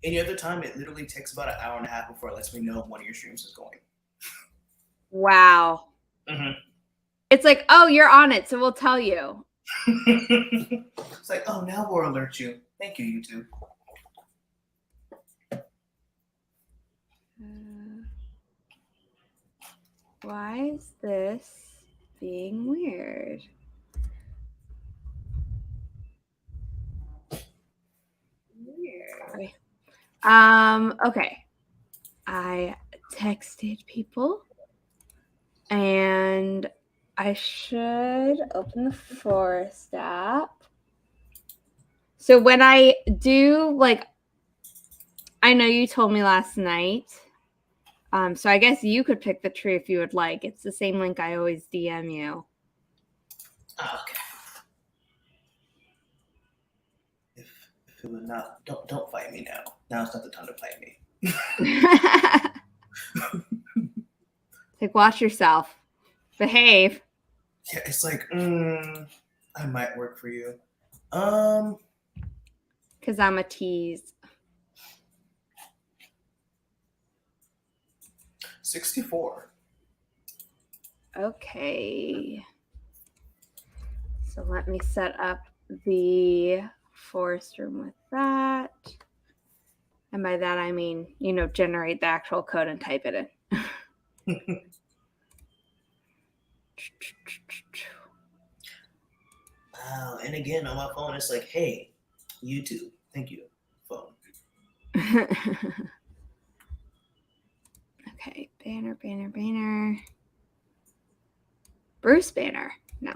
Any other time, it literally takes about an hour and a half before it lets me know if one of your streams is going. Wow. Mm-hmm. It's like, oh, you're on it, so we'll tell you. It's like, oh, now we'll alert you. Thank you, YouTube. Why is this being weird? Sorry. Okay. I texted people and I should open the Forest app. So when I do, like, I know you told me last night. So I guess you could pick the tree if you would like. It's the same link I always DM you. Oh, okay. If it would not, don't fight me now. Now's not the time to fight me. Like, watch yourself. Behave. Yeah, it's like, I might work for you. Because I'm a tease. 64. Okay. So let me set up the Forest room with that. And by that, I mean, generate the actual code and type it in. Wow. And again, on my phone, it's like, hey, YouTube. Thank you, phone. Okay, banner. Bruce Banner. No.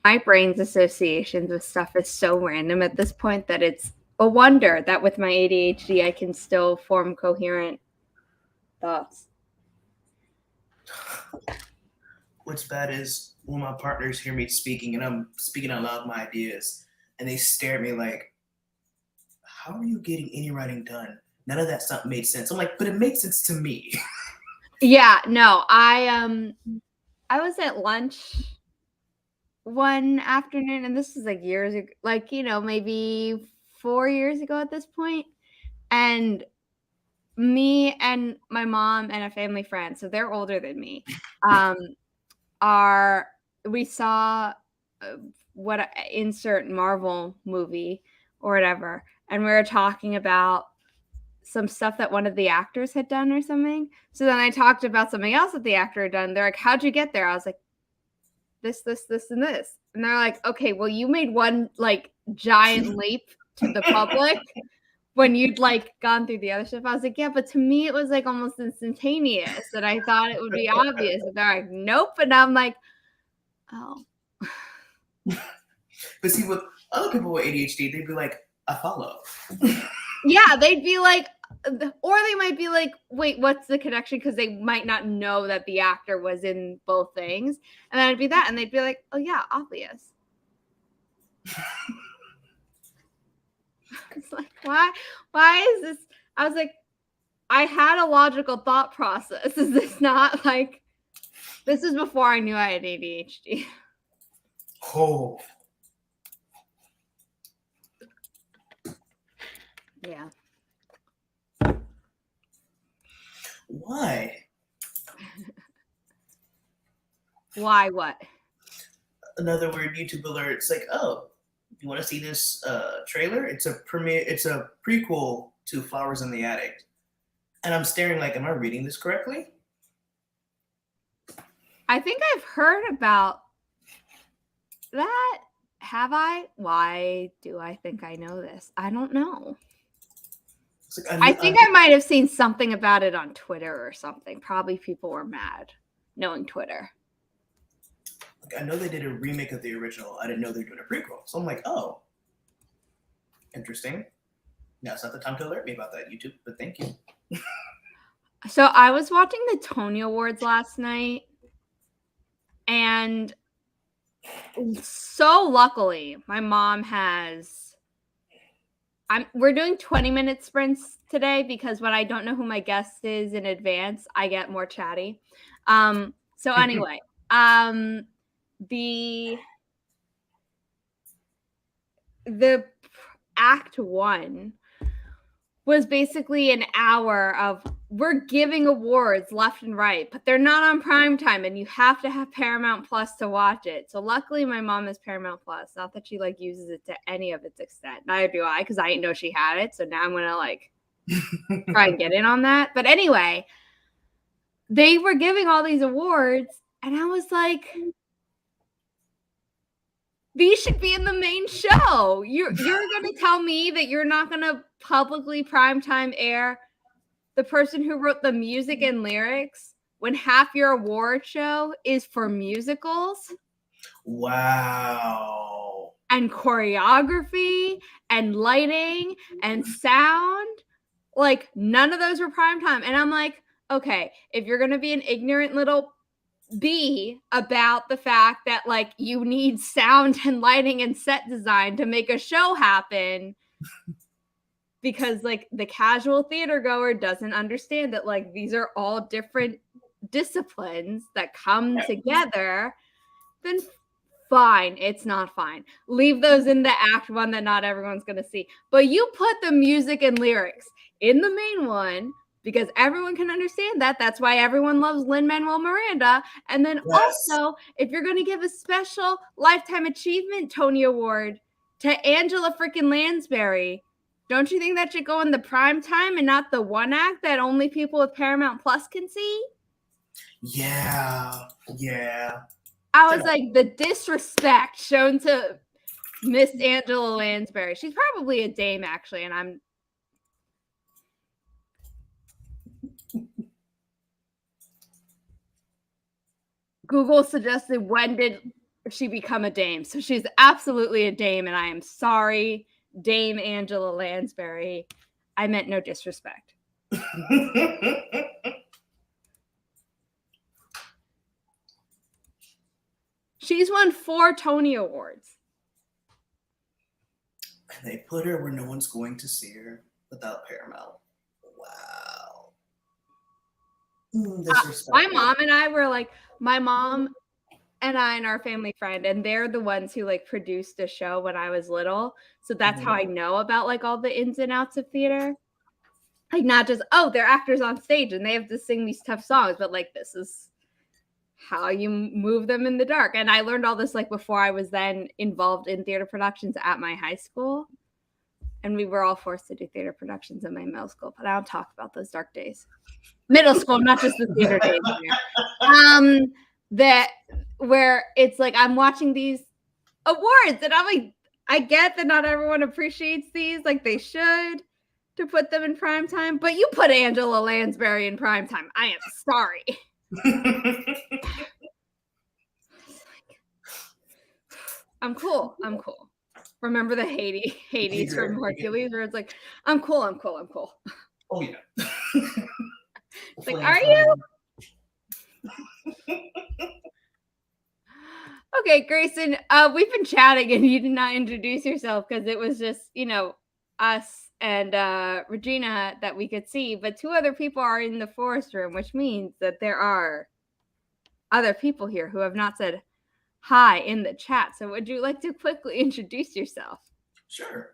My brain's associations with stuff is so random at this point that it's a wonder that with my ADHD I can still form coherent thoughts. What's bad is when my partners hear me speaking and I'm speaking out loud my ideas and they stare at me like, how are you getting any writing done? None of that stuff made sense. I'm like, but it makes sense to me. Yeah, no, I was at lunch one afternoon, and this was like years ago, like, maybe 4 years ago at this point. And me and my mom and a family friend, so they're older than me, we saw what insert Marvel movie or whatever, and we were talking about some stuff that one of the actors had done or something. So then I talked about something else that the actor had done. They're like, how'd you get there? I was like, this, and this. And they're like, okay, well, you made one like giant leap to the public when you'd like gone through the other stuff. I was like, yeah, but to me it was like almost instantaneous, and I thought it would be obvious. And they're like, nope. And I'm like, oh. But see, with other people with ADHD, they'd be like, I follow. Yeah, they'd be like, or they might be like, wait, what's the connection? Because they might not know that the actor was in both things. And then it'd be that. And they'd be like, oh, yeah, obvious. It's like, why is this? I was like, I had a logical thought process. Is this not like, this is before I knew I had ADHD. Oh. Yeah. Why? Why what? Another weird YouTube alert. It's like, oh, you want to see this trailer? It's a prequel to Flowers in the Attic. And I'm staring like, am I reading this correctly? I think I've heard about that. Have I? Why do I think I know this? I don't know. Like, I think I might have seen something about it on Twitter or something. Probably people were mad knowing Twitter. Like, I know they did a remake of the original. I didn't know they were doing a prequel. So I'm like, oh, interesting. Now it's not the time to alert me about that, YouTube, but thank you. So I was watching the Tony Awards last night, and so luckily my mom has we're doing 20-minute sprints today because when I don't know who my guest is in advance, I get more chatty. So anyway, the act 1 was basically an hour of we're giving awards left and right, but they're not on prime time and you have to have Paramount Plus to watch it. So luckily my mom has Paramount Plus. Not that she like uses it to any of its extent. Neither do I, because I didn't know she had it. So now I'm gonna like try and get in on that. But anyway, they were giving all these awards and I was like, these should be in the main show. You're going to tell me that you're not going to publicly primetime air the person who wrote the music and lyrics when half your award show is for musicals? Wow. And choreography and lighting and sound. Like, none of those were primetime. And I'm like, okay, if you're going to be an ignorant little B about the fact that like you need sound and lighting and set design to make a show happen, because like the casual theater goer doesn't understand that like these are all different disciplines that come together, then fine, it's not fine. Leave those in the act 1 that not everyone's going to see. But you put the music and lyrics in the main one because everyone can understand that. That's why everyone loves Lin-Manuel Miranda. And then also, if you're going to give a special Lifetime Achievement Tony Award to Angela freaking Lansbury, don't you think that should go in the prime time and not the one act that only people with Paramount Plus can see? Yeah. I was like, the disrespect shown to Miss Angela Lansbury. She's probably a dame, actually, and I'm... Google suggested when did she become a dame. So she's absolutely a dame, and I am sorry, Dame Angela Lansbury. I meant no disrespect. She's won 4 Tony Awards. And they put her where no one's going to see her without Paramount. Wow. My mom and I were like, my mom and I and our family friend, and they're the ones who like produced the show when I was little. So that's how I know about like all the ins and outs of theater. Like not just, oh, they're actors on stage and they have to sing these tough songs, but like this is how you move them in the dark. And I learned all this like before I was then involved in theater productions at my high school. And we were all forced to do theater productions in my middle school, but I don't talk about those dark days. Middle school, not just the theater days. That where it's like I'm watching these awards and I'm like, I get that not everyone appreciates these like they should to put them in prime time, but you put Angela Lansbury in prime time. I am sorry. I'm cool. Remember the Hades from Hercules where it's like, I'm cool. Oh yeah. It's like, are you? Okay, Grayson, we've been chatting and you did not introduce yourself because it was just, us and Regina that we could see, but 2 other people are in the forest room, which means that there are other people here who have not said hi in the chat. So would you like to quickly introduce yourself? Sure.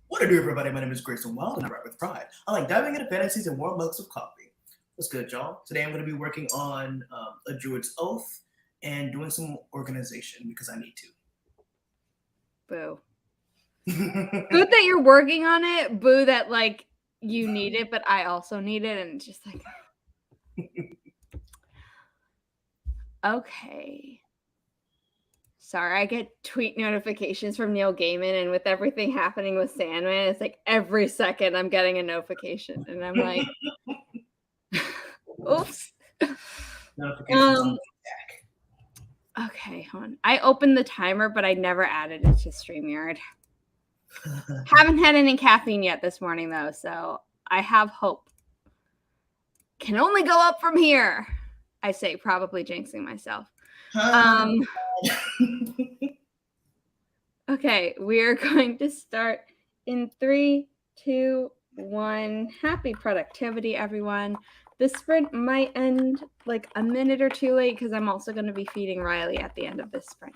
What do, everybody? My name is Grayson Wild and I write with pride. I like diving into fantasies and warm mugs of coffee. What's good, y'all? Today I'm going to be working on A Druid's Oath and doing some organization because I need to. Boo. Good that you're working on it. Boo that like you need it, but I also need it, and it's just like okay. Sorry, I get tweet notifications from Neil Gaiman, and with everything happening with Sandman, it's like every second I'm getting a notification, and I'm like, oops. Okay, hold on. I opened the timer, but I never added it to StreamYard. Haven't had any caffeine yet this morning, though, so I have hope. Can only go up from here. I say, probably jinxing myself. Okay, we're going to start in 3, 2, 1. Happy productivity, everyone. The sprint might end like a minute or 2 late because I'm also going to be feeding Riley at the end of this sprint.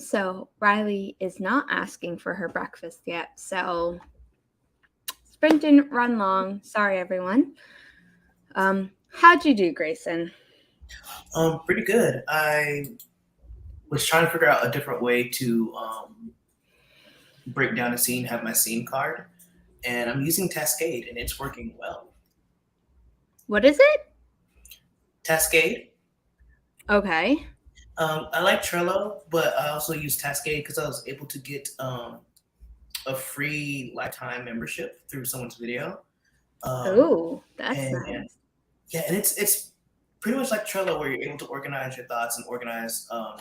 So Riley is not asking for her breakfast yet. So sprint didn't run long. Sorry, everyone. How'd you do, Grayson? Pretty good. I was trying to figure out a different way to break down a scene, have my scene card, and I'm using Tascade, and it's working well. What is it? Tascade. Okay. I like Trello, but I also use Tascade because I was able to get a free lifetime membership through someone's video. Oh, that's nice. Yeah, and it's pretty much like Trello where you're able to organize your thoughts and organize all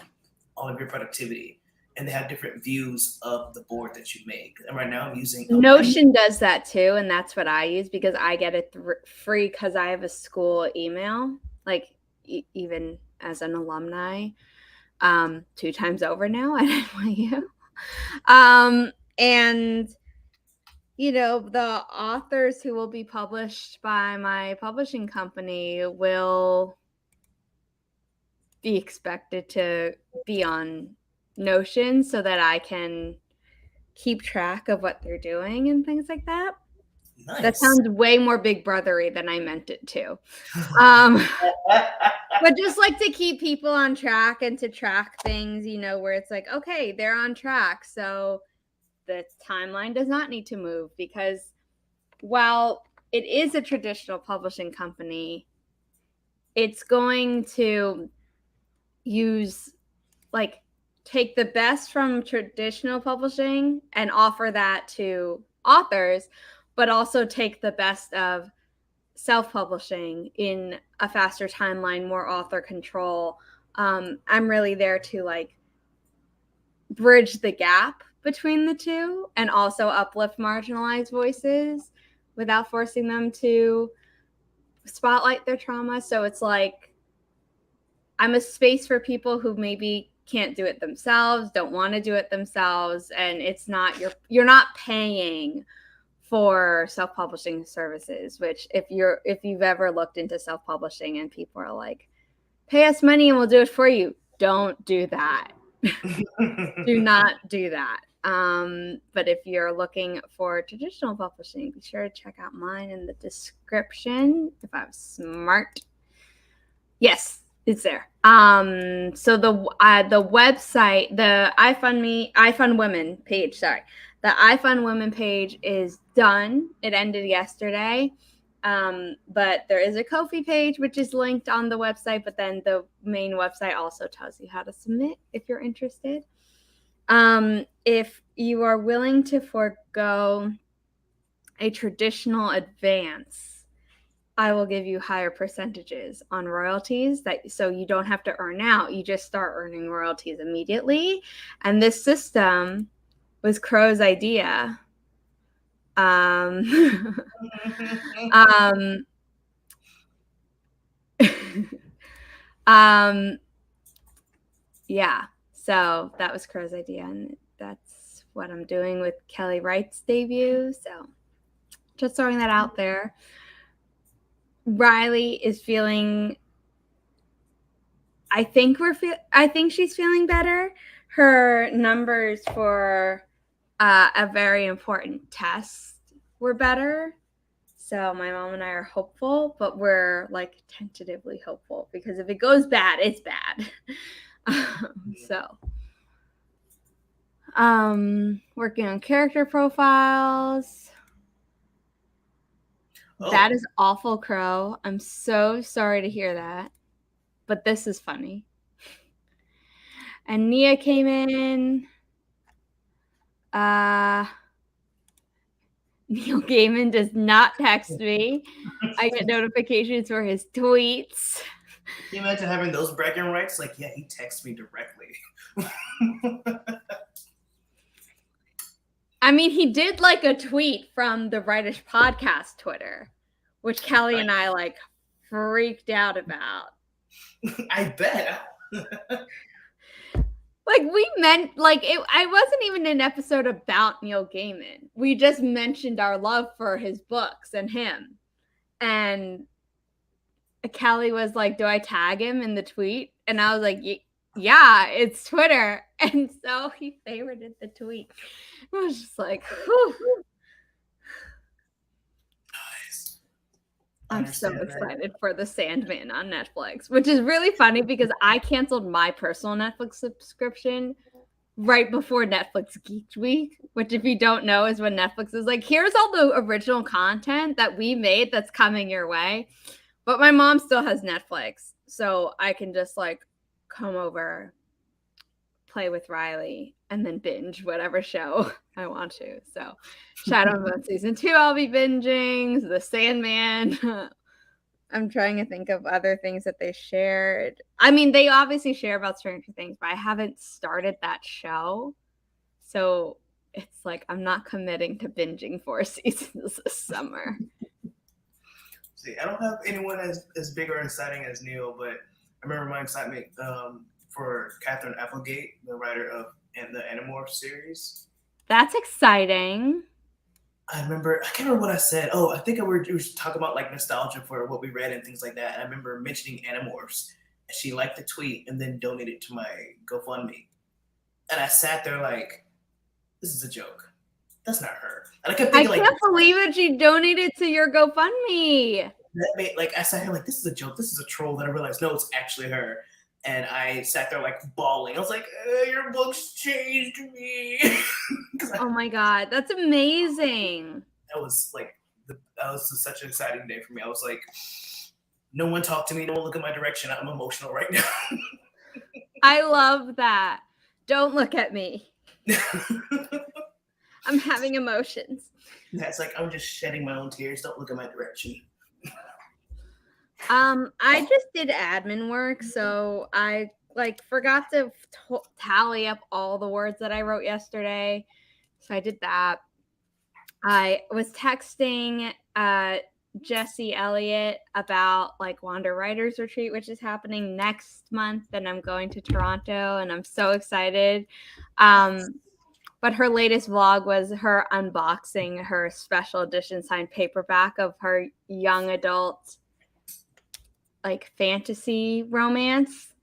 of your productivity. And they have different views of the board that you make. And right now I'm using Notion does that too, and that's what I use because I get it free because I have a school email, like even as an alumni, 2 times over now at NYU. And you know, the authors who will be published by my publishing company will be expected to be on Notion so that I can keep track of what they're doing and things like that. Nice. That sounds way more Big Brothery than I meant it to. But just like to keep people on track and to track things, you know, where it's like, okay, they're on track. So the timeline does not need to move because while it is a traditional publishing company, it's going to use like take the best from traditional publishing and offer that to authors, but also take the best of self-publishing in a faster timeline, more author control. I'm really there to like bridge the gap between the two and also uplift marginalized voices without forcing them to spotlight their trauma. So it's like I'm a space for people who maybe can't do it themselves, don't want to do it themselves, and it's not you're not paying for self-publishing services, which if you've ever looked into self-publishing and people are like, pay us money and we'll do it for you, don't do that. Do not do that. But if you're looking for traditional publishing, be sure to check out mine in the description if I'm smart. Yes, it's there. So the website, the iFund Women page, the iFund Women page is done. It ended yesterday. But there is a Ko-fi page, which is linked on the website, but then the main website also tells you how to submit if you're interested. If you are willing to forego a traditional advance, I will give you higher percentages on royalties so you don't have to earn out. You just start earning royalties immediately. And this system was Crow's idea. Yeah, so that was Crow's idea, and that's what I'm doing with Kelly Wright's debut. So just throwing that out there. Riley is feeling, I think she's feeling better. Her numbers for a very important test were better. So my mom and I are hopeful, but we're like tentatively hopeful because if it goes bad, it's bad. Working on character profiles. Oh. That is awful, Crow. I'm so sorry to hear that, but this is funny. And Nia came in. Neil Gaiman does not text me. I get notifications for his tweets. Can you imagine having those bragging rights? Like, yeah, he texts me directly. I mean, he did like a tweet from the Rightish podcast Twitter, which Kelly and I like freaked out about. I bet. Like we meant like I wasn't even an episode about Neil Gaiman. We just mentioned our love for his books and him. And Kelly was like, do I tag him in the tweet? And I was like, Yeah, it's Twitter. And so he favorited the tweet. I was just like, whew. Nice. I'm so Understand that. excited for The Sandman on Netflix, which is really funny because I canceled my personal Netflix subscription right before Netflix Geek Week, which, if you don't know, is when Netflix is like, here's all the original content that we made that's coming your way. But my mom still has Netflix, so I can just like come over, play with Riley, and then binge whatever show I want to. So Shadow and Bone season 2 I'll be binging, The Sandman. I'm trying to think of other things that they shared. I mean, they obviously share about Stranger Things, but I haven't started that show. So it's like I'm not committing to binging 4 seasons this summer. See, I don't have anyone as big or exciting as Neil, but I remember my excitement for Catherine Applegate, the writer of the Animorphs series. That's exciting. I can't remember what I said. Oh, I think we were talking about like nostalgia for what we read and things like that. And I remember mentioning Animorphs, and she liked the tweet and then donated to my GoFundMe. And I sat there like, this is a joke. That's not her. And I kept thinking, I can't believe that she donated to your GoFundMe. That made, like, I sat here like, this is a joke. This is a troll. Then I realized, no, it's actually her. And I sat there like bawling. I was like, your books changed me. Oh my God, that's amazing. That was such an exciting day for me. I was like, no one talk to me. No one look in my direction. I'm emotional right now. I love that. Don't look at me. I'm having emotions. Yeah, it's like I'm just shedding my own tears. Don't look in my direction. I just did admin work, so I forgot to tally up all the words that I wrote yesterday. So I did that. I was texting Jesse Elliott about Wander Writers Retreat, which is happening next month, and I'm going to Toronto, and I'm so excited. But her latest vlog was her unboxing her special edition signed paperback of her young adult fantasy romance.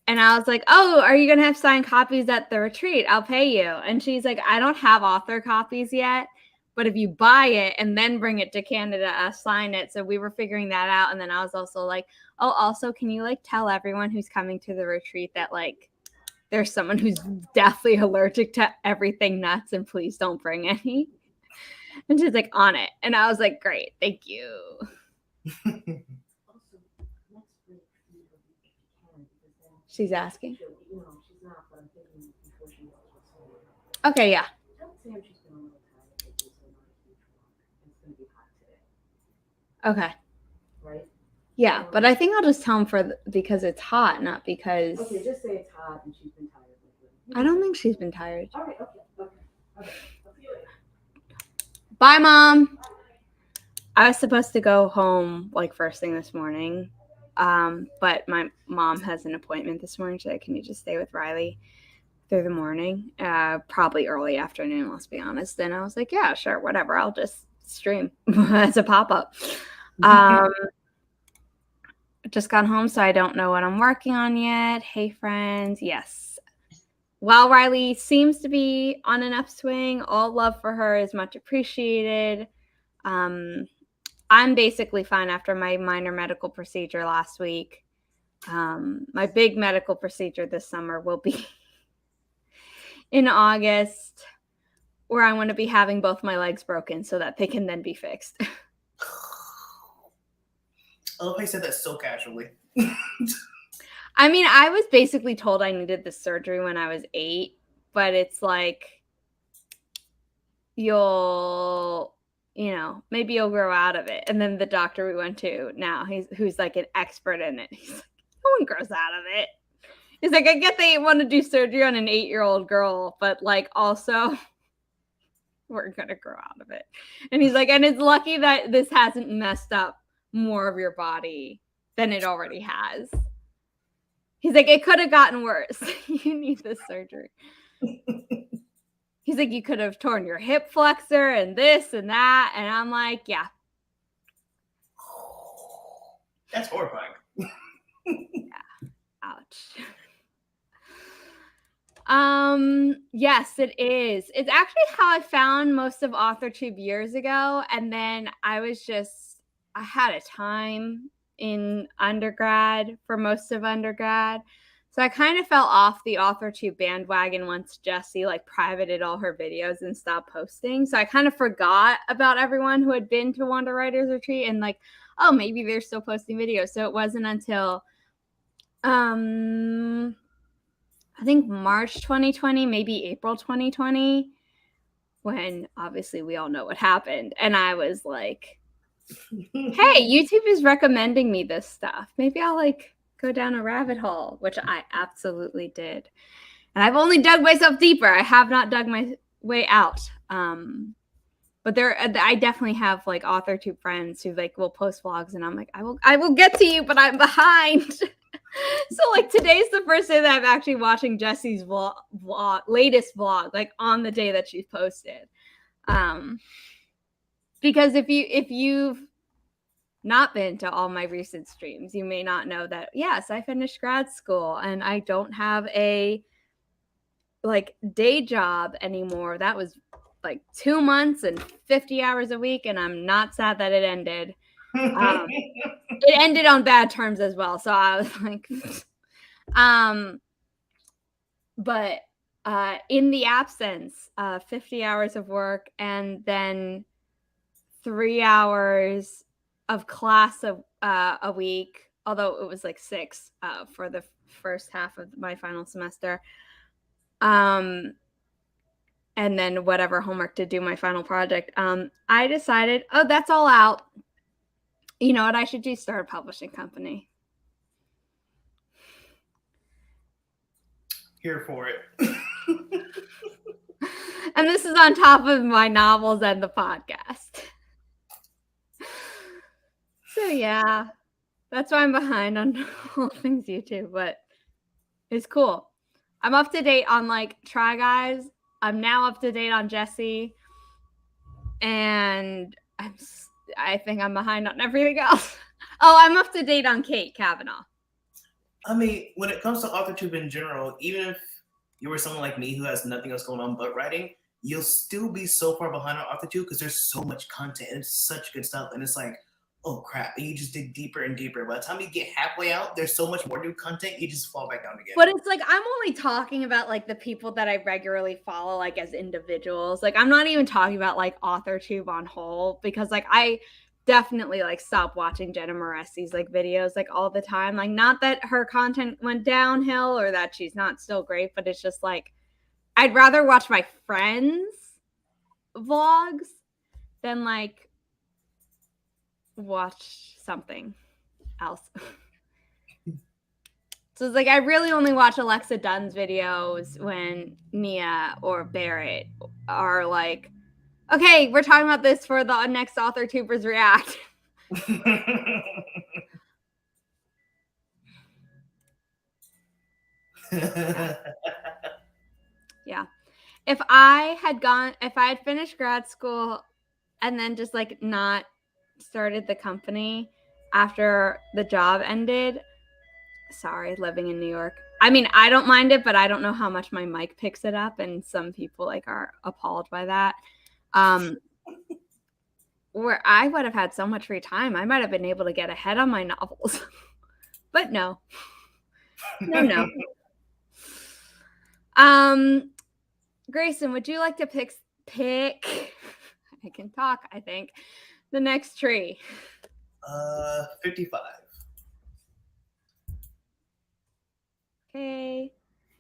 And I was like, oh, are you going to have signed copies at the retreat? I'll pay you. And she's like, I don't have author copies yet, but if you buy it and then bring it to Canada, I'll sign it. So we were figuring that out. And then I was also like, oh, also, can you tell everyone who's coming to the retreat that there's someone who's deathly allergic to everything nuts, and please don't bring any. And she's like, on it. And I was like, great, thank you. She's asking. Okay, yeah. Okay. Right? Yeah, but I think I'll just tell him because it's hot, not because. Okay, just say it's hot and she's been tired. I don't think she's been tired. All right, okay. Bye, Mom. I was supposed to go home first thing this morning, but my mom has an appointment this morning. She's like, can you just stay with Riley through the morning? Probably early afternoon, let's be honest. And I was like, yeah, sure, whatever. I'll just stream as a pop-up. Just got home, so I don't know what I'm working on yet. Hey, friends. Yes. While Riley seems to be on an upswing, all love for her is much appreciated. I'm basically fine after my minor medical procedure last week. My big medical procedure this summer will be in August, where I want to be having both my legs broken so that they can then be fixed. I love how you said that so casually. I mean, I was basically told I needed the surgery when I was 8, but it's maybe you'll grow out of it. And then the doctor we went to now, who's an expert in it, he's like, no one grows out of it. He's like, I get they want to do surgery on an 8-year-old girl, but also we're going to grow out of it. And he's like, and it's lucky that this hasn't messed up more of your body than it already has. He's like, it could have gotten worse. You need this surgery. He's like, you could have torn your hip flexor and this and that. And I'm like, yeah. That's horrifying. Yeah. Ouch. Yes, it is. It's actually how I found most of AuthorTube years ago. And then I had a time in undergrad for most of undergrad. So I kind of fell off the AuthorTube bandwagon once Jessie like privated all her videos and stopped posting. So I kind of forgot about everyone who had been to Wonder Writers Retreat and like, oh, maybe they're still posting videos. So it wasn't until I think March 2020, maybe April 2020, when obviously we all know what happened. And I was like, hey, YouTube is recommending me this stuff. Maybe I'll like go down a rabbit hole, which I absolutely did. And I've only dug myself deeper. I have not dug my way out. But I definitely have like AuthorTube friends who like will post vlogs, and I'm like, I will get to you, but I'm behind. So like today's the first day that I'm actually watching Jessie's latest vlog, like on the day that she's posted. Because if you've not been to all my recent streams, you may not know that yes, I finished grad school and I don't have a like day job anymore. That was like 2 months and 50 hours a week, and I'm not sad that it ended. It ended on bad terms as well, so I was like but in the absence, 50 hours of work and then 3 hours of class a week, although it was like 6 for the first half of my final semester, and then whatever homework to do my final project. I decided, oh, that's all out. You know what I should do? Start a publishing company. Here for it. And this is on top of my novels and the podcast. So yeah, that's why I'm behind on all things YouTube, but it's cool. I'm up to date on like Try Guys. I'm now up to date on Jessie, and I think I'm behind on everything else. Oh, I'm up to date on Kate Kavanaugh. I mean, when it comes to AuthorTube in general, even if you were someone like me who has nothing else going on but writing, you'll still be so far behind on AuthorTube because there's so much content and it's such good stuff. And it's like, oh crap, and you just dig deeper and deeper. By the time you get halfway out, there's so much more new content, you just fall back down again. But it's like, I'm only talking about like the people that I regularly follow, like as individuals. Like, I'm not even talking about like AuthorTube on whole, because like I definitely like stop watching Jenna Moressi's like videos like all the time. Like, not that her content went downhill or that she's not still great, but it's just like, I'd rather watch my friends' vlogs than like watch something else. So it's like, I really only watch Alexa Dunn's videos when Nia or Barrett are like, okay, we're talking about this for the next AuthorTubers React. Yeah. If I had finished grad school and then just like not started the company after the job ended, sorry, living in New York. I mean, I don't mind it, but I don't know how much my mic picks it up, and some people like are appalled by that. Where I would have had so much free time, I might have been able to get ahead on my novels. But no. No. Grayson, would you like to pick I can talk, I think, the next tree? 55. Okay.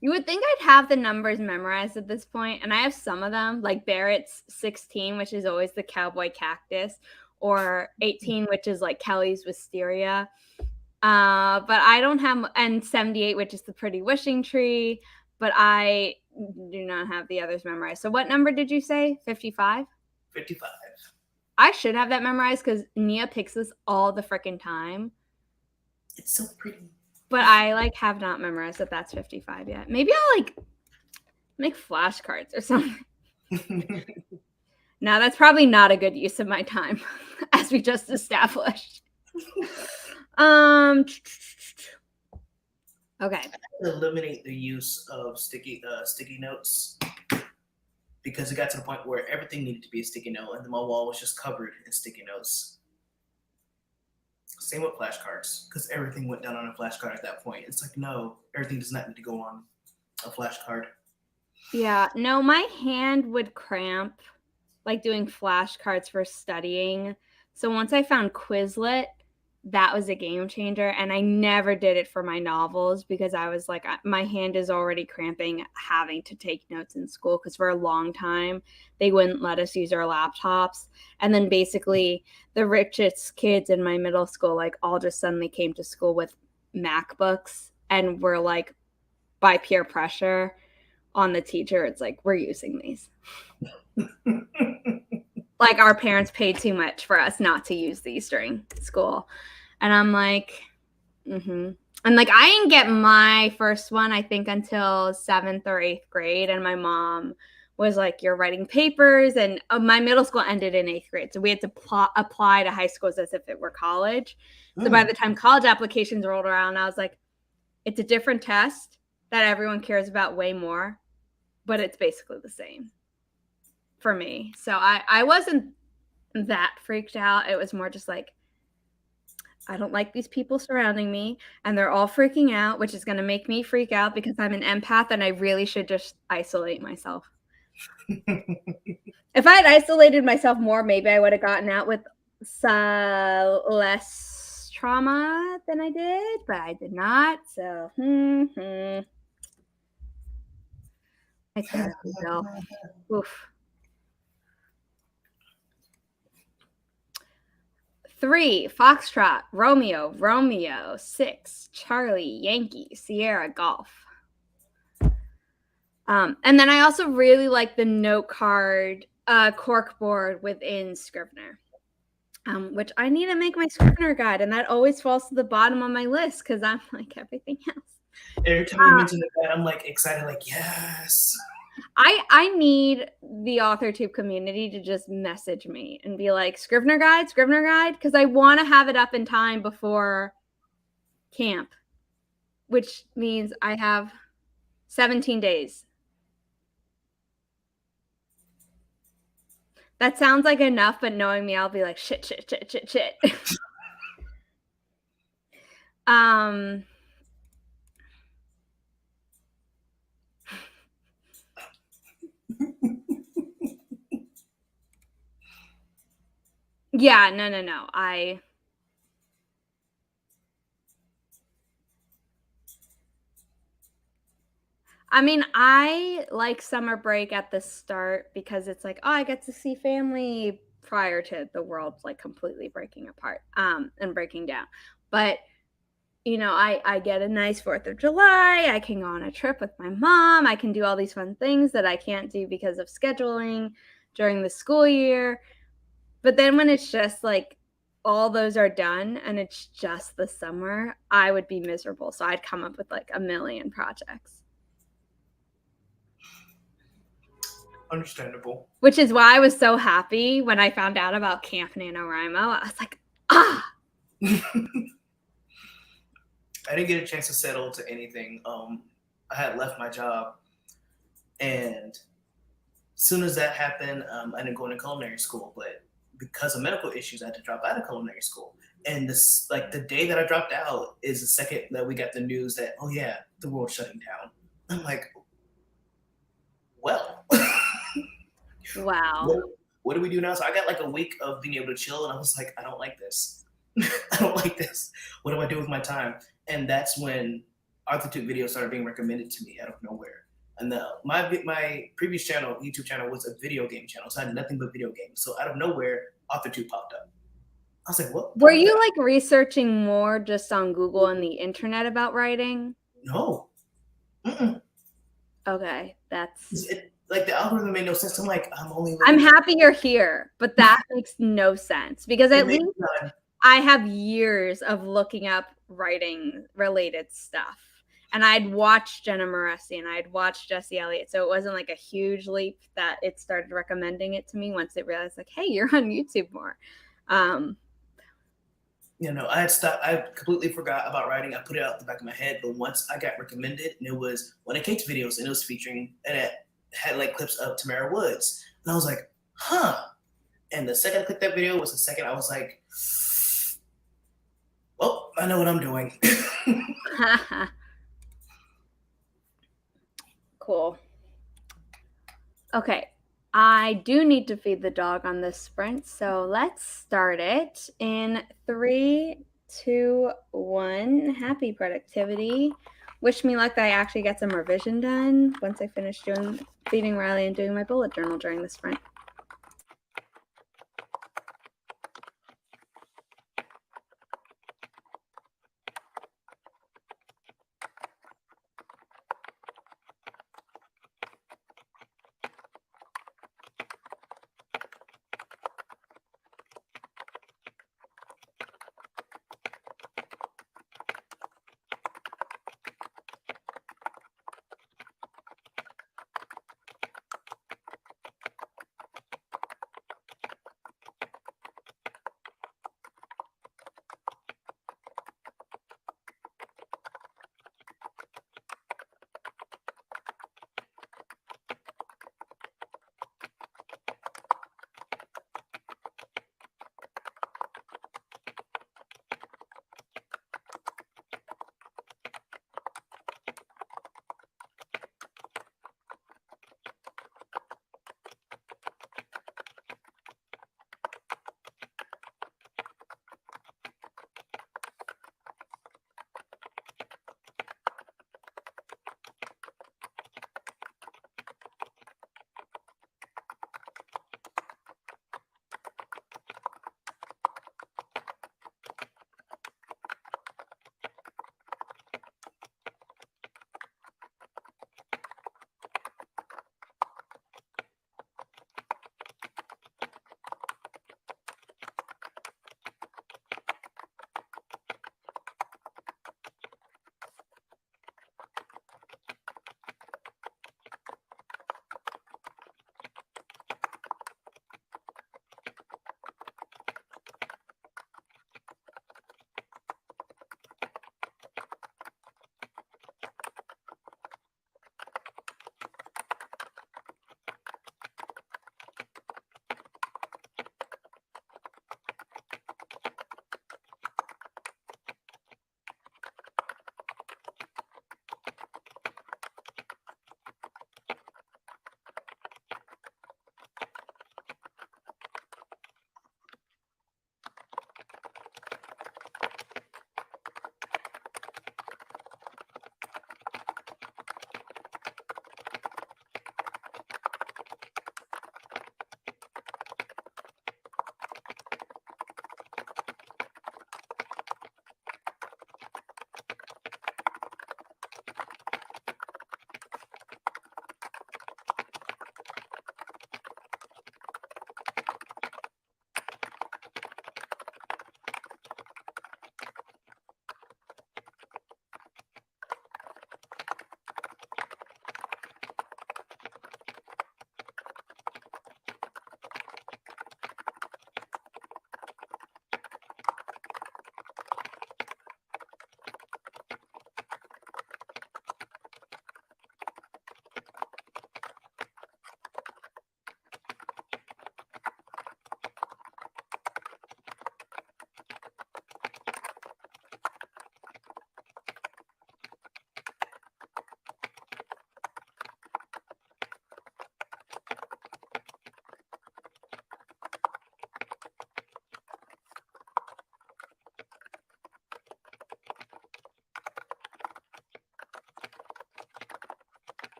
You would think I'd have the numbers memorized at this point, and I have some of them, like Barrett's 16, which is always the cowboy cactus, or 18, which is like Kelly's wisteria. But I don't have, and 78, which is the pretty wishing tree, but I do not have the others memorized. So what number did you say? 55? 55. I should have that memorized because Nia picks this all the freaking time. It's so pretty. But I like have not memorized that that's 55 yet. Maybe I'll like make flashcards or something. Now that's probably not a good use of my time, as we just established. Okay. Eliminate the use of sticky notes because it got to the point where everything needed to be a sticky note, and then my wall was just covered in sticky notes. Same with flashcards, because everything went down on a flashcard at that point. It's like, no, everything does not need to go on a flashcard. Yeah, no, my hand would cramp like doing flashcards for studying. So once I found Quizlet, that was a game changer. And I never did it for my novels because I was like, my hand is already cramping having to take notes in school because for a long time, they wouldn't let us use our laptops. And then basically the richest kids in my middle school, like all just suddenly came to school with MacBooks and were like, by peer pressure on the teacher, it's like, we're using these. Like our parents paid too much for us not to use these during school. And I'm like, And like, I didn't get my first one, I think, until 7th or 8th grade. And my mom was like, you're writing papers. And my middle school ended in 8th grade. So we had to apply to high schools as if it were college. So by the time college applications rolled around, I was like, it's a different test that everyone cares about way more, but it's basically the same for me. So I wasn't that freaked out. It was more just like, I don't like these people surrounding me and they're all freaking out, which is going to make me freak out because I'm an empath and I really should just isolate myself. If I had isolated myself more, maybe I would have gotten out with less trauma than I did, but I did not. So, my therapy bill. Oof. 3, Foxtrot, Romeo, Romeo. 6, Charlie, Yankee, Sierra, Golf. And then I also really like the note card corkboard within Scrivener, which I need to make my Scrivener guide, and that always falls to the bottom of my list because I'm like everything else. Every time you mention the guide, I'm like excited, like, yes. I need the AuthorTube community to just message me and be like, Scrivener guide, because I want to have it up in time before camp, which means I have 17 days. That sounds like enough, but knowing me, I'll be like, shit. Yeah, no. I mean, I like summer break at the start because it's like, oh, I get to see family prior to the world like completely breaking apart and breaking down. But, I get a nice 4th of July. I can go on a trip with my mom. I can do all these fun things that I can't do because of scheduling during the school year. But then when it's just like all those are done and it's just the summer, I would be miserable. So I'd come up with like a million projects. Understandable. Which is why I was so happy when I found out about Camp NaNoWriMo. I was like, ah! I didn't get a chance to settle to anything. I had left my job, and as soon as that happened, I didn't go into culinary school. But because of medical issues, I had to drop out of culinary school. And this, like, the day that I dropped out is the second that we got the news that, oh yeah, the world's shutting down. I'm like, well, wow. What do we do now? So I got like a week of being able to chill, and I was like, I don't like this. I don't like this. What do I do with my time? And that's when AuthorTube videos started being recommended to me out of nowhere. And my previous channel, YouTube channel, was a video game channel, so I had nothing but video games. So out of nowhere, AuthorTube popped up. I was like, what? Were you like researching more just on Google and the internet about writing? No. Okay, that's... like the algorithm made no sense. I'm like, I'm happy you're here, but that makes no sense because at least I have years of looking up writing related stuff. And I'd watched Jenna Moresi and I'd watched Jesse Elliott. So it wasn't like a huge leap that it started recommending it to me once it realized like, hey, you're on YouTube more. You know, I had stopped. I completely forgot about writing. I put it out the back of my head, but once I got recommended, and it was one of Kate's videos, and it was featuring, and it had like clips of Tamara Woods, and I was like, huh. And the second I clicked that video was the second I was like, well, I know what I'm doing. Cool. Okay. I do need to feed the dog on this sprint, so let's start it in 3, 2, 1. Happy productivity. Wish me luck that I actually get some revision done once I finish doing feeding Riley and doing my bullet journal during the sprint.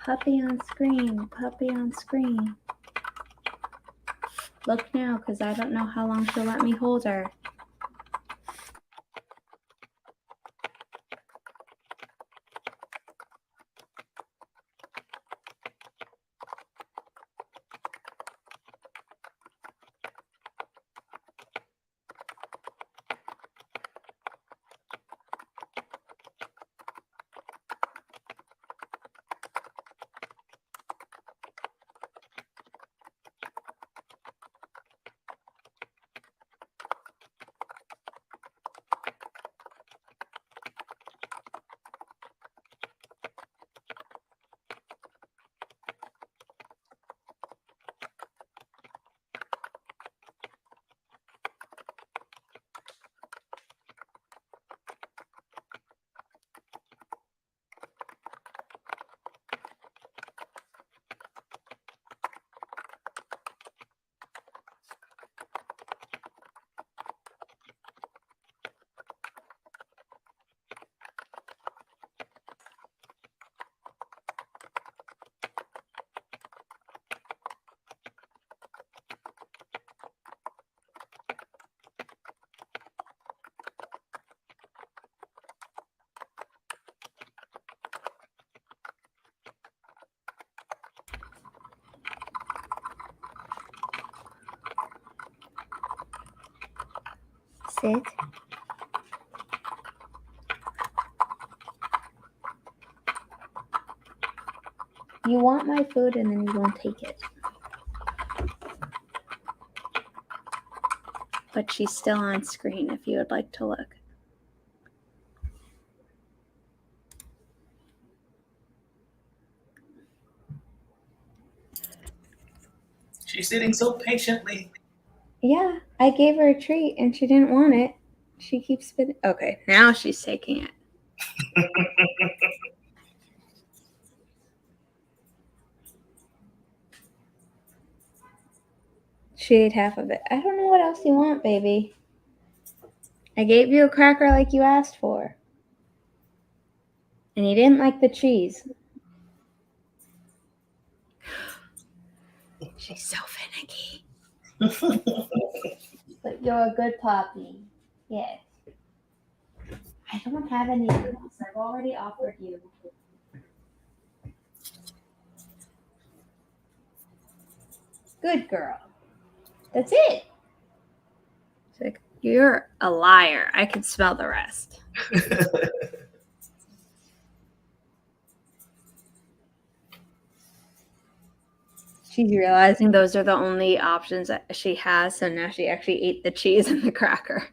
Puppy on screen. Puppy on screen. Look now, because I don't know how long she'll let me hold her. Sit. You want my food and then you won't take it. But she's still on screen if you would like to look. She's sitting so patiently. Yeah, I gave her a treat and she didn't want it. She keeps spitting. Okay, now she's taking it. She ate half of it. I don't know what else you want, baby. I gave you a cracker like you asked for. And you didn't like the cheese. She's so finicky. But you're a good puppy. Yes. I don't have anything else. I've already offered you. Good girl. That's it. She's like, you're a liar. I can smell the rest. She's realizing those are the only options that she has, so now she actually ate the cheese and the cracker.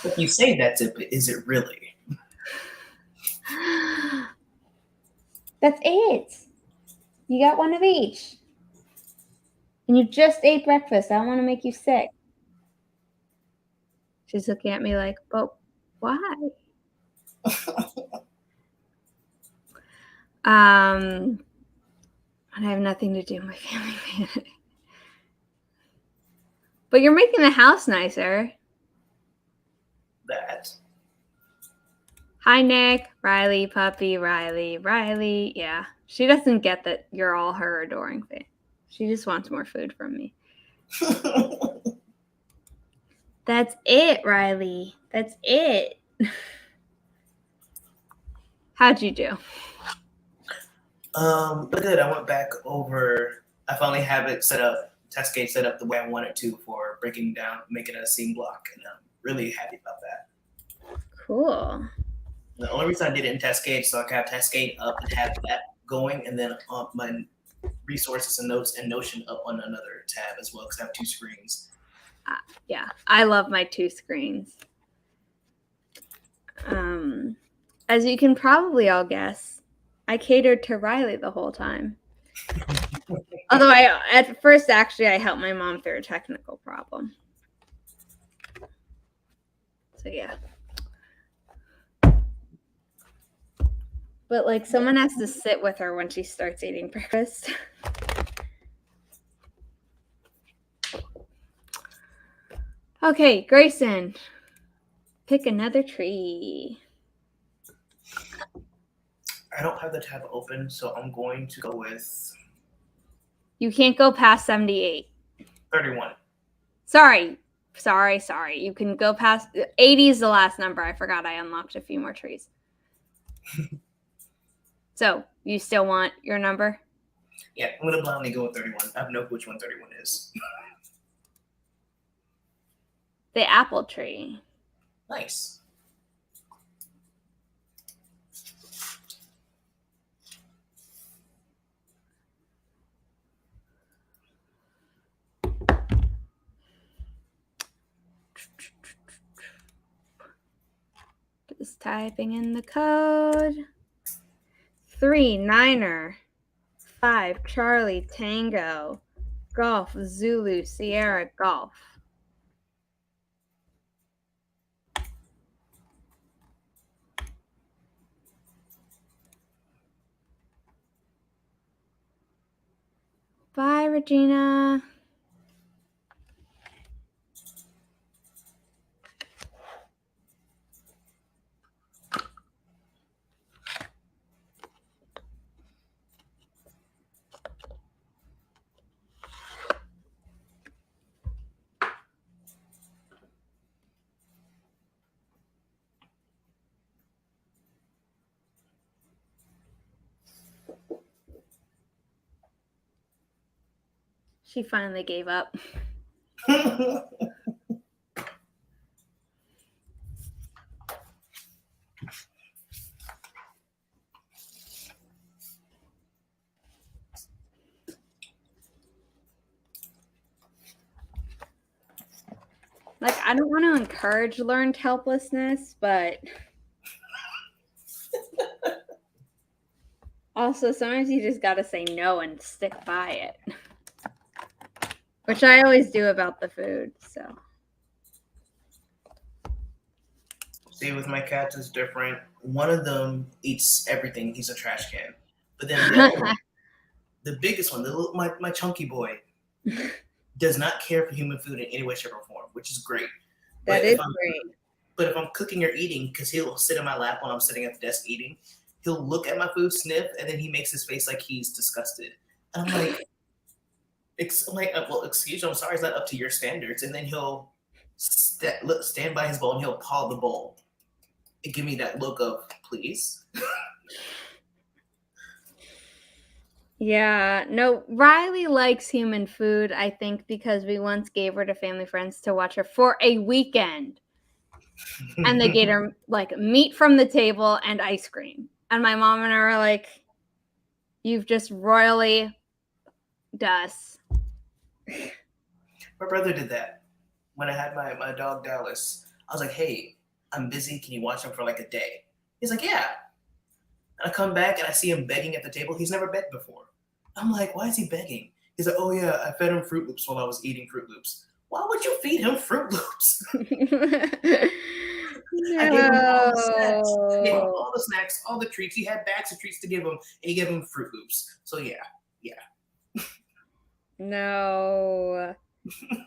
If you say that's it, but is it really? That's it. You got one of each. And you just ate breakfast. I don't want to make you sick. She's looking at me like, but why? And I have nothing to do in my family panic. But you're making the house nicer. That. Hi, Nick. Riley, puppy, Riley, Riley. Yeah. She doesn't get that you're all her adoring fan. She just wants more food from me. That's it, Riley. That's it. How'd you do? Good. I went back over. I finally have it set up, test case set up the way I want it to for breaking down, making a seam block, and I'm really happy about that. Cool. The only reason I did it in Cascade so I can have Cascade up and have that going, and then my resources and notes and Notion up on another tab as well, because I have two screens. Yeah, I love my two screens. As you can probably all guess, I catered to Riley the whole time. Although at first, actually, I helped my mom through a technical problem. So yeah. But like someone has to sit with her when she starts eating breakfast. Okay, Grayson, pick another tree. All I don't have the tab open, so I'm going to go with You can't go past 78. 31. Sorry. You can go past 80 is the last number. I forgot I unlocked a few more trees. So you still want your number? Yeah, I'm going to blindly go with 31. I have no clue which one 31 is. The apple tree. Nice. Just typing in the code. 3 Niner 5 Charlie Tango Golf Zulu Sierra Golf. Bye, Regina. She finally gave up. Like, I don't want to encourage learned helplessness, but also sometimes you just got to say no and stick by it. Which I always do about the food, so. See, with my cats, it's different. One of them eats everything. He's a trash can. But then the other one, the biggest one, my chunky boy, does not care for human food in any way, shape, or form, which is great. That is great. But if I'm cooking or eating, because he'll sit in my lap while I'm sitting at the desk eating, he'll look at my food, sniff, and then he makes his face like he's disgusted. And I'm like, well, excuse me, I'm sorry, it's not up to your standards. And then he'll stand by his bowl and he'll paw the bowl. And give me that look of, please. Yeah, no, Riley likes human food, I think, because we once gave her to family friends to watch her for a weekend. And they gave her like meat from the table and ice cream. And my mom and I were like, you've just royally done. My brother did that. When I had my dog Dallas, I was like, hey, I'm busy. Can you watch him for like a day? He's like, yeah. And I come back and I see him begging at the table. He's never begged before. I'm like, why is he begging? He's like, oh yeah, I fed him Fruit Loops while I was eating Fruit Loops. Why would you feed him Fruit Loops? No. I gave him all the snacks. I gave him all the snacks, all the treats. He had bags of treats to give him, and he gave him Fruit Loops. So yeah. No.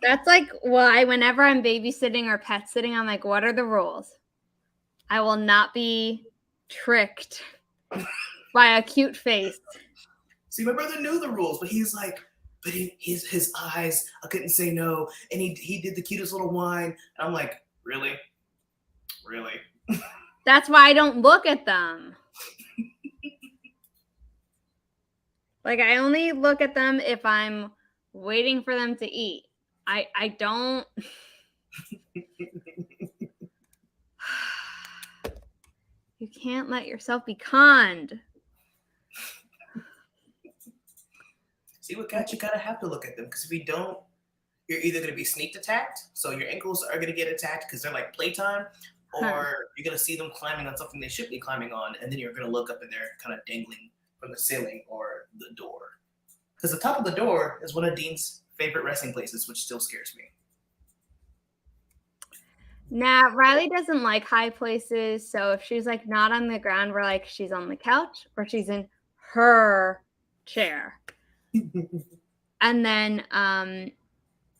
That's like why whenever I'm babysitting or pet sitting, I'm like, what are the rules? I will not be tricked by a cute face. See, my brother knew the rules, but he's like, but his eyes, I couldn't say no. And he did the cutest little whine. And I'm like, really? Really? That's why I don't look at them. Like, I only look at them if I'm waiting for them to eat. I don't. You can't let yourself be conned. See, with cats, you gotta have to look at them, because if you don't, you're either gonna be sneak attacked, so your ankles are gonna get attacked because they're like playtime, or you're gonna see them climbing on something they should be climbing on, and then you're gonna look up and they're kind of dangling from the ceiling or the door. Because the top of the door is one of Dean's favorite resting places, which still scares me. Nah, Riley doesn't like high places, so if she's like not on the ground, we're like she's on the couch or she's in her chair. And then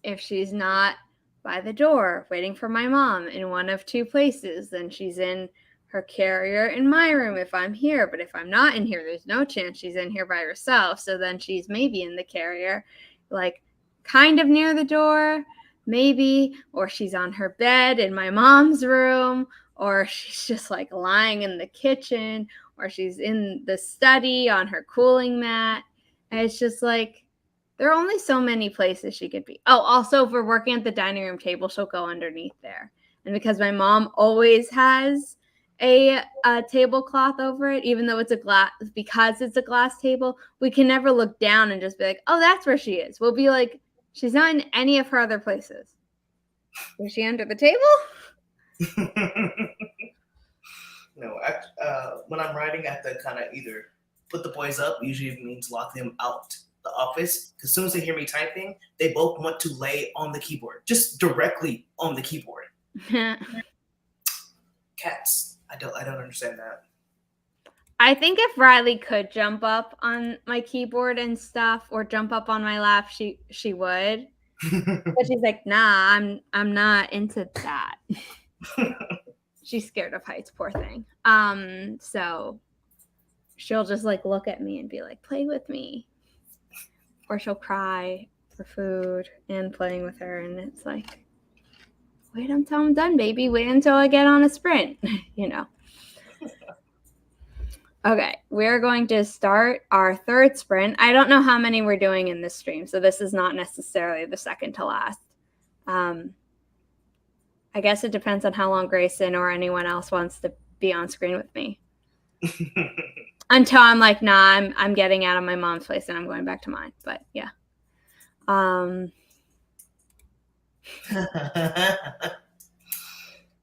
if she's not by the door waiting for my mom in one of two places, then she's in her carrier in my room if I'm here, but if I'm not in here, there's no chance she's in here by herself. So then she's maybe in the carrier, like kind of near the door, maybe, or she's on her bed in my mom's room, or she's just like lying in the kitchen, or she's in the study on her cooling mat. And it's just like, there are only so many places she could be. Oh, also, if we're working at the dining room table, she'll go underneath there. And because my mom always has a tablecloth over it, even though it's a glass, because it's a glass table, we can never look down and just be like, oh, that's where she is. We'll be like, she's not in any of her other places. Is she under the table? No, when I'm writing, I have to kind of either put the boys up, usually it means lock them out the office, because as soon as they hear me typing, they both want to lay on the keyboard, just directly on the keyboard. Cats, I don't understand that. I think if Riley could jump up on my keyboard and stuff, or jump up on my lap, she would. But she's like, nah, I'm not into that. She's scared of heights, poor thing. So she'll just like look at me and be like, play with me. Or she'll cry for food and playing with her, and it's like, wait until I'm done, baby. Wait until I get on a sprint, you know. Okay, we're going to start our third sprint. I don't know how many we're doing in this stream, so this is not necessarily the second to last. I guess it depends on how long Grayson or anyone else wants to be on screen with me. Until I'm like, nah, I'm getting out of my mom's place and I'm going back to mine. But yeah.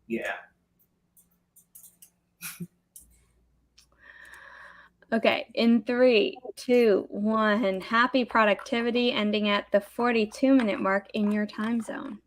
Yeah. Okay, in 3, 2, 1. Happy productivity, ending at the 42-minute mark in your time zone.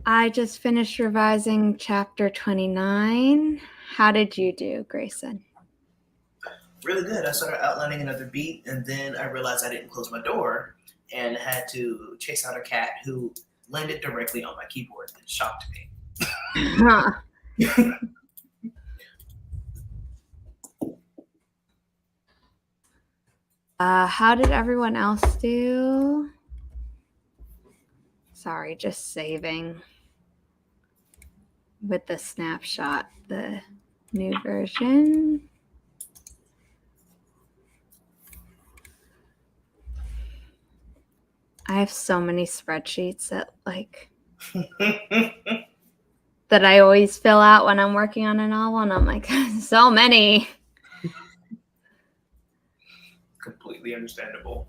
I just finished revising chapter 29. How did you do, Grayson? Really good. I started outlining another beat, and then I realized I didn't close my door and had to chase out a cat who landed directly on my keyboard and shocked me. Huh. How did everyone else do? Sorry, just saving with the snapshot, the new version. I have so many spreadsheets that that I always fill out when I'm working on a novel, and I'm like, so many. Completely understandable.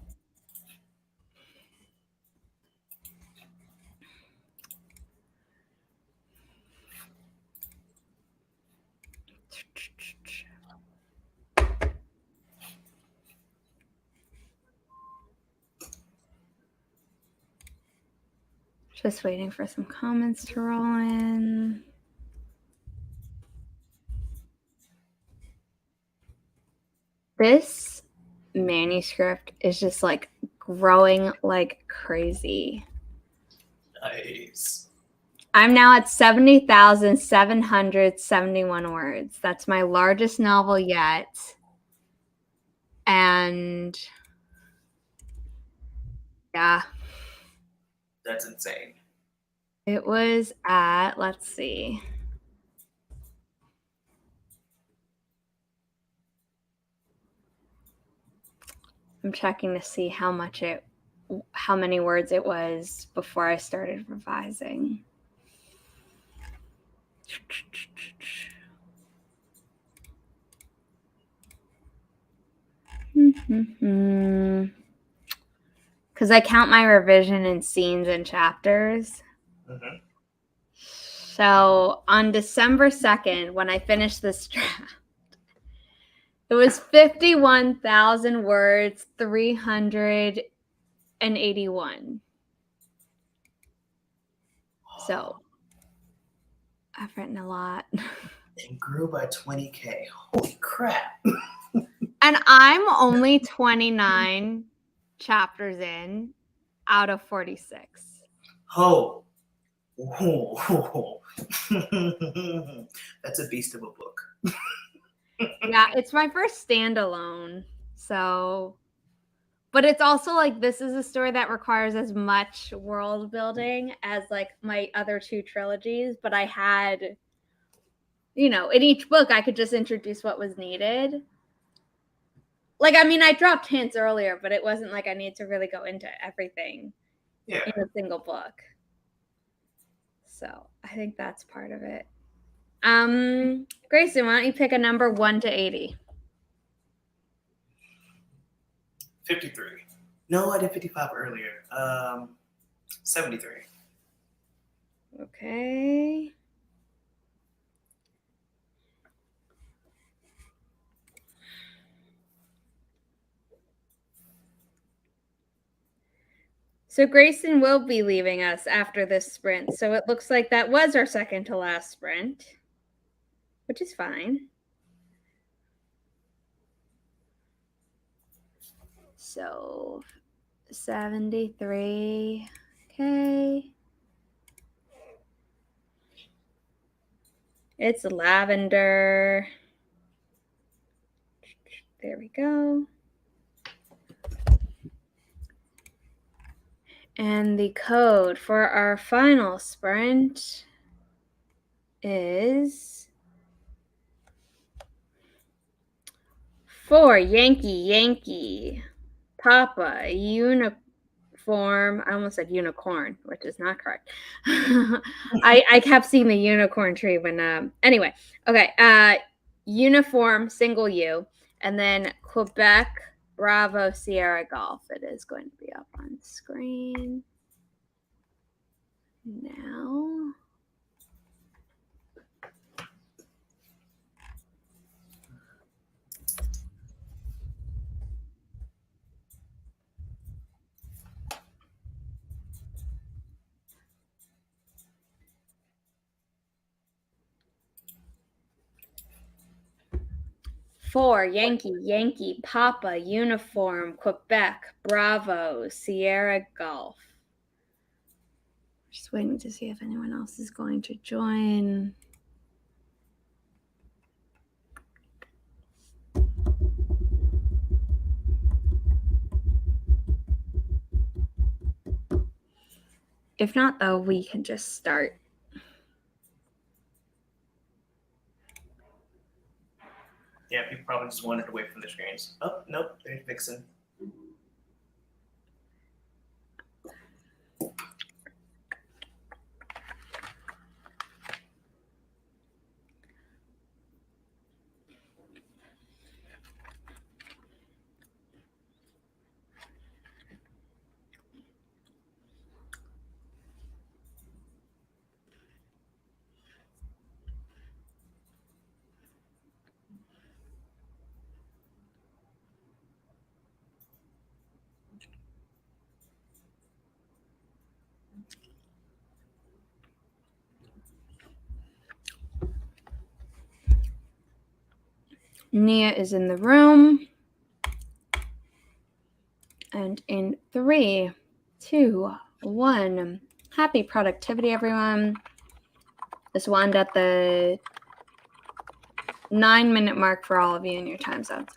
Just waiting for some comments to roll in. This manuscript is just like growing like crazy. Nice. I'm now at 70,771 words. That's my largest novel yet. And yeah. That's insane. It was at, let's see. I'm checking to see how many words it was before I started revising. Because I count my revision in scenes and chapters. Mm-hmm. So on December 2nd, when I finished this draft, it was 51,000 words, 381. So I've written a lot. It grew by 20K. Holy crap. And I'm only 29 chapters in out of 46. Oh. That's a beast of a book. Yeah, it's my first standalone. So, but it's also like this is a story that requires as much world building as like my other two trilogies. But I had, in each book, I could just introduce what was needed. Like, I mean, I dropped hints earlier, but it wasn't like I needed to really go into everything in a single book. So I think that's part of it. Grayson, why don't you pick a number 1 to 80? 53. No, I did 55 earlier. 73. Okay. So Grayson will be leaving us after this sprint. So it looks like that was our second to last sprint, which is fine. So 73. Okay. It's lavender. There we go. And the code for our final sprint is 4 Yankee Papa Uniform. I almost said unicorn, which is not correct. I kept seeing the unicorn tree when anyway. Okay. Uniform single U, and then Quebec Bravo Sierra Golf. It is going to be up on screen now. 4, Yankee, Yankee, Papa, Uniform, Quebec, Bravo, Sierra Golf. Just waiting to see if anyone else is going to join. If not, though, we can just start. Yeah, people probably just wandered away from the screens. Oh, nope, there's Vixen. Nia is in the room. And in 3, 2, 1. Happy productivity, everyone. This will end at the 9-minute mark for all of you in your time zones.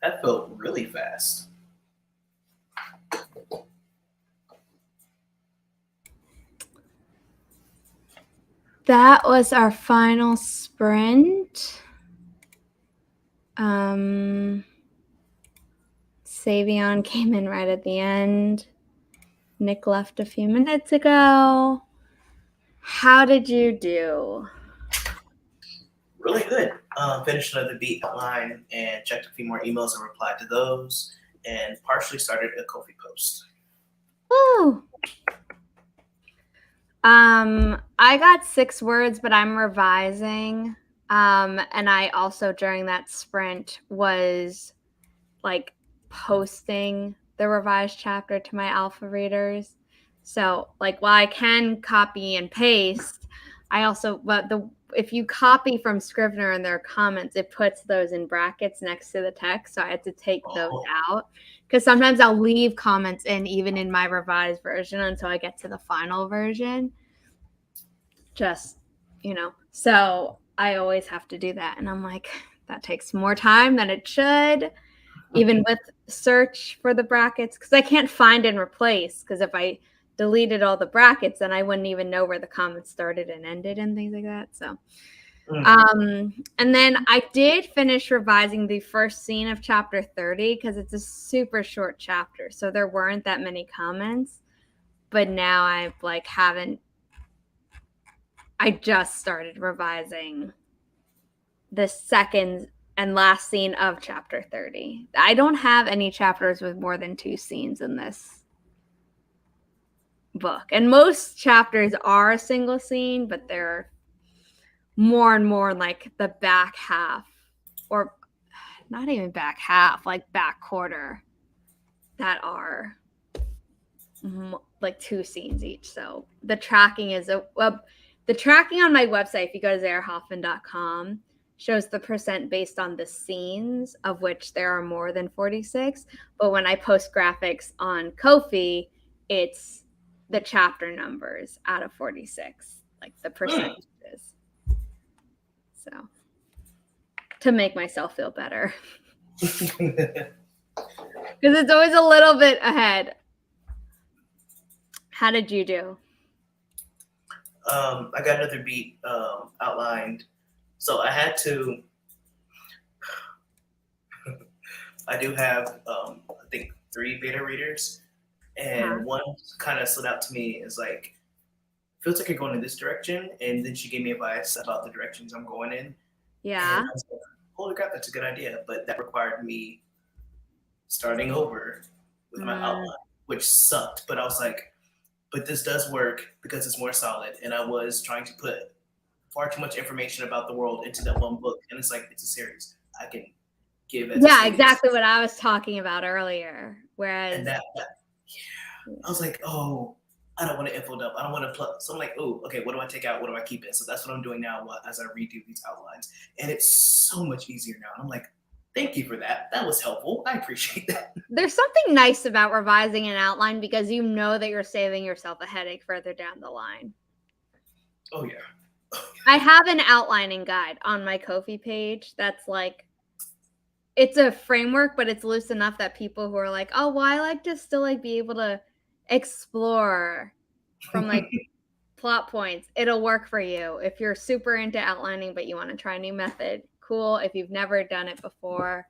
That felt really fast. That was our final sprint. Savion came in right at the end. Nick left a few minutes ago. How did you do? Really good. Finished another beat outline and checked a few more emails and replied to those, and partially started a Ko-fi post. Woo! I got 6 words, but I'm revising. And I also during that sprint was like posting the revised chapter to my alpha readers. So like while I can copy and paste, I also if you copy from Scrivener in their comments, it puts those in brackets next to the text. So I had to take those out because sometimes I'll leave comments in even in my revised version until I get to the final version. Just, so I always have to do that. And I'm like, that takes more time than it should, even with search for the brackets, because I can't find and replace. Because if I deleted all the brackets, then I wouldn't even know where the comments started and ended and things like that. So, and then I did finish revising the first scene of chapter 30 because it's a super short chapter. So there weren't that many comments. But now I I just started revising the second and last scene of chapter 30. I don't have any chapters with more than 2 scenes in this book. And most chapters are a single scene, but they're more and more like the back half, or not even back half, like back quarter, that are like 2 scenes each. So the tracking is the tracking on my website, if you go to zarahoffman.com, shows the percent based on the scenes, of which there are more than 46. But when I post graphics on Ko-fi, it's the chapter numbers out of 46, like the percentages. So to make myself feel better. Because it's always a little bit ahead. How did you do? I got another beat outlined. So I had to, I do have, I think 3 beta readers. And one kind of stood out to me as like, feels like you're going in this direction. And then she gave me advice about the directions I'm going in. Yeah. And I was like, holy crap, that's a good idea. But that required me starting over with my outline, which sucked. But I was like, but this does work because it's more solid. And I was trying to put far too much information about the world into that one book. And it's like, it's a series. I can give it. Yeah, exactly what I was talking about earlier. Whereas. And I was like, oh, I don't want to info dump. I don't want to plug. So I'm like, oh, okay, what do I take out? What do I keep in? So that's what I'm doing now as I redo these outlines. And it's so much easier now. And I'm like, thank you for that. That was helpful. I appreciate that. There's something nice about revising an outline because you know that you're saving yourself a headache further down the line. Oh, yeah. I have an outlining guide on my Ko-fi page that's like, it's a framework, but it's loose enough that people who are like, oh, well, I like to still like be able to explore from like plot points. It'll work for you. If you're super into outlining, but you want to try a new method, cool. If you've never done it before,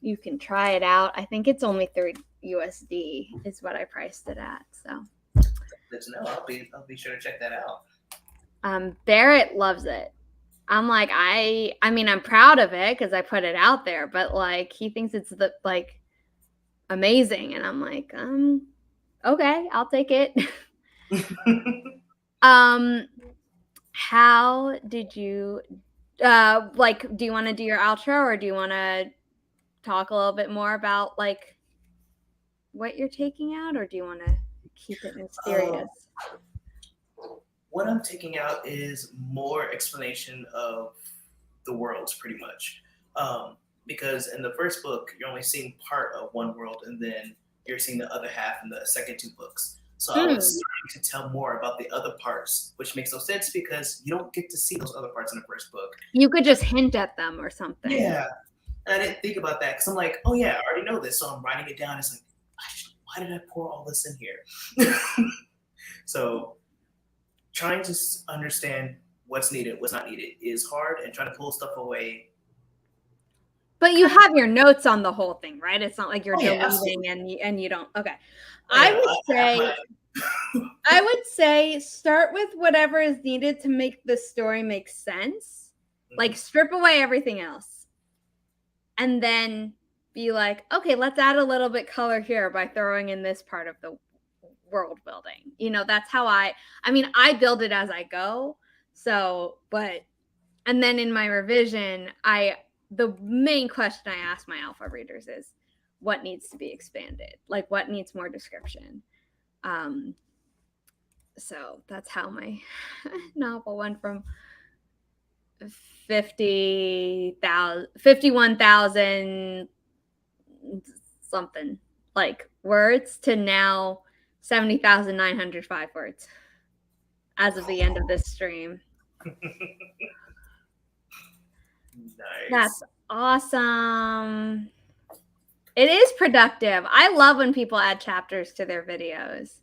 you can try it out. I think it's only $3 USD is what I priced it at. So good to know. I'll be sure to check that out. Barrett loves it. I'm like, I mean, I'm proud of it because I put it out there, but like he thinks it's like amazing. And I'm like, okay, I'll take it. How did you do you want to do your outro, or do you want to talk a little bit more about like what you're taking out, or do you want to keep it mysterious? What I'm taking out is more explanation of the worlds, pretty much. Because in the first book, you're only seeing part of one world, and then you're seeing the other half in the second 2 books. So I was starting to tell more about the other parts, which makes no sense because you don't get to see those other parts in the first book. You could just hint at them or something. Yeah. And I didn't think about that because I'm like, oh yeah, I already know this, so I'm writing it down. It's like, why did I pour all this in here? So trying to understand what's needed, what's not needed is hard, and trying to pull stuff away. But you have your notes on the whole thing, right? It's not like you're Oh, yeah, deleting and you don't. Okay. Oh, yeah, I would say start with whatever is needed to make the story make sense. Like strip away everything else. And then be like, okay, let's add a little bit color here by throwing in this part of the world building. You know, that's how I build it as I go. So, and then in my revision, the main question I ask my alpha readers is what needs to be expanded? Like what needs more description? So that's how my novel went from 51,000 something like words to now 70,905 words as of the end of this stream. Nice. That's awesome. It is productive. I love when people add chapters to their videos.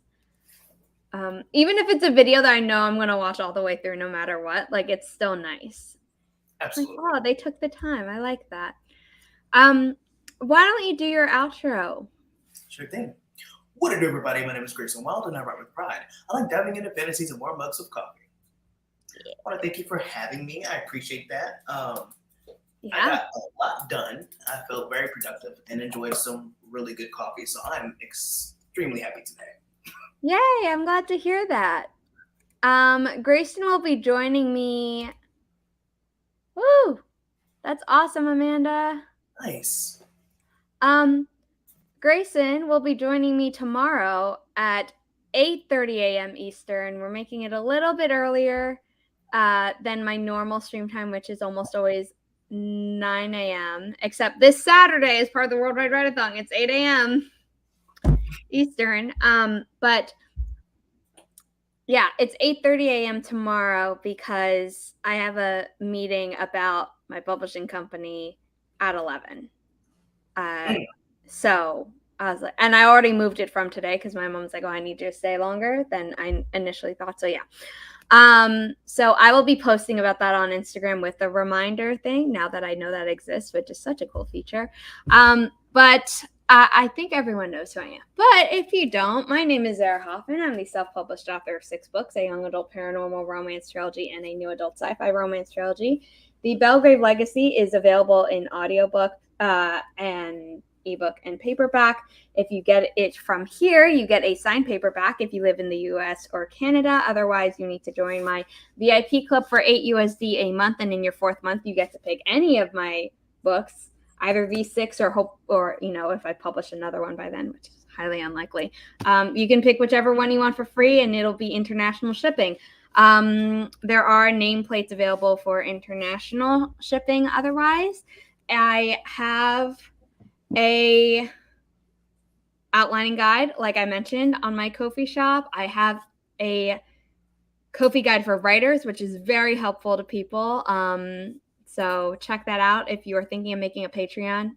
Even if it's a video that I know I'm going to watch all the way through no matter what, like it's still nice. Absolutely. Like, oh, they took the time. I like that. Why don't you do your outro? Sure thing. What it do, everybody? My name is Grayson Wild, and I write with pride. I like diving into fantasies and warm mugs of coffee. I want to thank you for having me. I appreciate that. I got a lot done. I felt very productive and enjoyed some really good coffee, so I'm extremely happy today. Yay, I'm glad to hear that. Grayson will be joining me. Woo! That's awesome, Amanda. Nice. Grayson will be joining me tomorrow at 8:30 a.m. Eastern. We're making it a little bit earlier than my normal stream time, which is almost always 9 a.m. Except this Saturday is part of the Worldwide Write-A-thon. It's 8 a.m. Eastern. But yeah, it's 8:30 a.m. tomorrow because I have a meeting about my publishing company at 11. So I was like, and I already moved it from today because my mom's like, oh, I need you to stay longer than I initially thought. So yeah. So I will be posting about that on Instagram with the reminder thing now that I know that exists, which is such a cool feature. But I think everyone knows who I am. But if you don't, my name is Zara Hoffman. I'm the self-published author of 6 books, a young adult paranormal romance trilogy and a new adult sci-fi romance trilogy. The Belgrave Legacy is available in audiobook and ebook and paperback. If you get it from here, you get a signed paperback if you live in the US or Canada. Otherwise, you need to join my VIP club for $8 a month, and in your 4th month, you get to pick any of my books, either V6 or if I publish another one by then, which is highly unlikely. You can pick whichever one you want for free, and it'll be international shipping. There are nameplates available for international shipping. Otherwise, I have a outlining guide, like I mentioned, on my Ko-fi shop. I have a Ko-fi guide for writers, which is very helpful to people. So check that out if you're thinking of making a Patreon.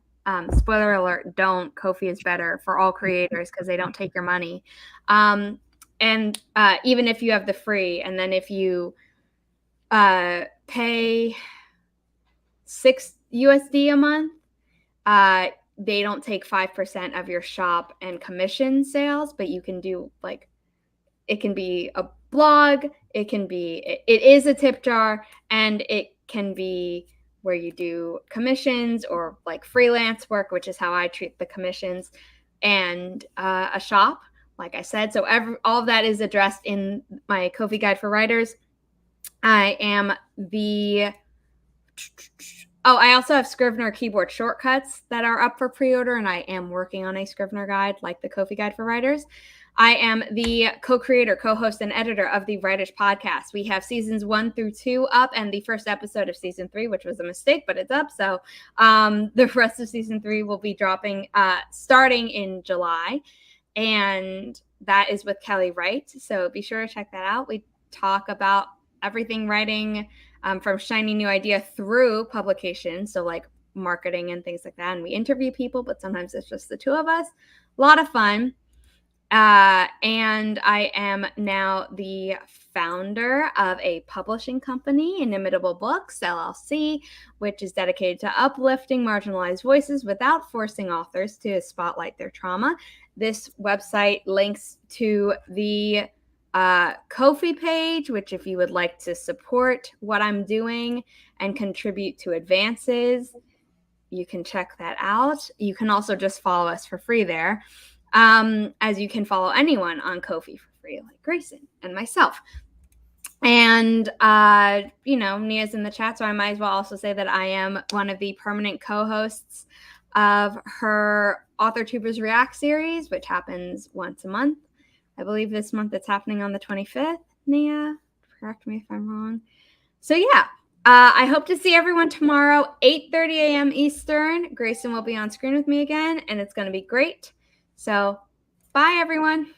Spoiler alert, don't. Ko-fi is better for all creators because they don't take your money. And even if you have the free, and then if you pay $6 a month, they don't take 5% of your shop and commission sales, but you can do it can be a blog, it is a tip jar, and it can be where you do commissions or freelance work, which is how I treat the commissions, and a shop, like I said. So all of that is addressed in my Ko-fi guide for writers. I also have Scrivener keyboard shortcuts that are up for pre-order, and I am working on a Scrivener guide like the Ko-fi guide for writers. I am the co-creator, co-host, and editor of the Writers Podcast. We have seasons 1 through 2 up, and the first episode of season 3, which was a mistake, but it's up. So the rest of season 3 will be dropping starting in July, and that is with Kelly Wright. So be sure to check that out. We talk about everything writing, from shiny new idea through publication. So marketing and things like that. And we interview people, but sometimes it's just the two of us. A lot of fun. And I am now the founder of a publishing company, Inimitable Books, LLC, which is dedicated to uplifting marginalized voices without forcing authors to spotlight their trauma. This website links to the Ko-fi page, which if you would like to support what I'm doing and contribute to advances, you can check that out. You can also just follow us for free there. As you can follow anyone on Ko-fi for free, like Grayson and myself. And, Nia's in the chat, so I might as well also say that I am one of the permanent co-hosts of her AuthorTubers React series, which happens once a month. I believe this month it's happening on the 25th, Nia. Correct me if I'm wrong. So, yeah. I hope to see everyone tomorrow, 8:30 a.m. Eastern. Grayson will be on screen with me again, and it's going to be great. So, bye, everyone.